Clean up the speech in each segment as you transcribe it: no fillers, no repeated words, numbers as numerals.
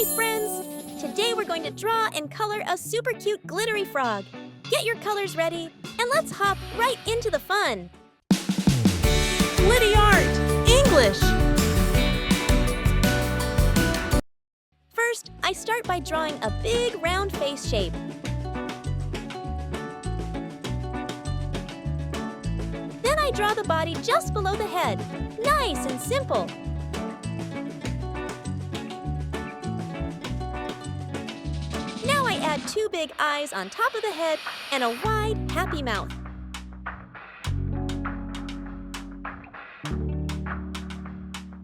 Hi, friends! Today we're going to draw and color a super cute glittery frog. Get your colors ready, and let's hop right into the fun. Glitty Art English! First, I start by drawing a big round face shape. Then I draw the body just below the head. Nice and simple. Now I add two big eyes on top of the head and a wide, happy mouth.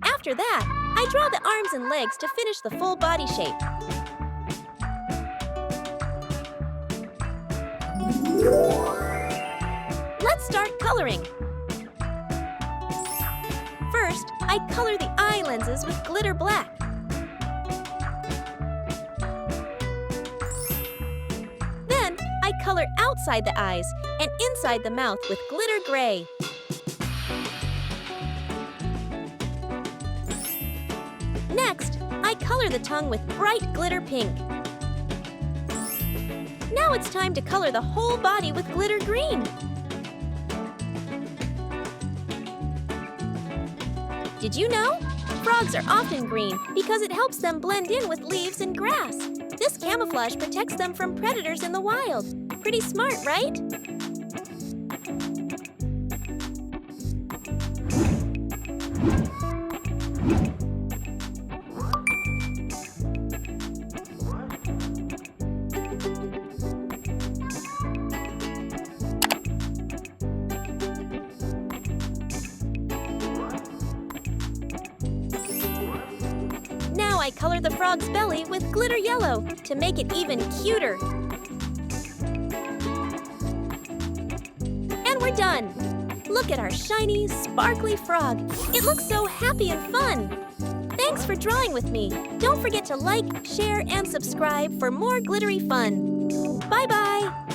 After that, I draw the arms and legs to finish the full body shape. Let's start coloring. First, I color the eye lenses with glitter black. Then, I color outside the eyes and inside the mouth with glitter gray. Next, I color the tongue with bright glitter pink. Now it's time to color the whole body with glitter green. Did you know? Frogs are often green because it helps them blend in with leaves and grass. This camouflage protects them from predators in the wild. Pretty smart, right? Now I color the frog's belly with glitter yellow to make it even cuter. And we're done! Look at our shiny, sparkly frog. It looks so happy and fun! Thanks for drawing with me. Don't forget to like, share, and subscribe for more glittery fun. Bye-bye!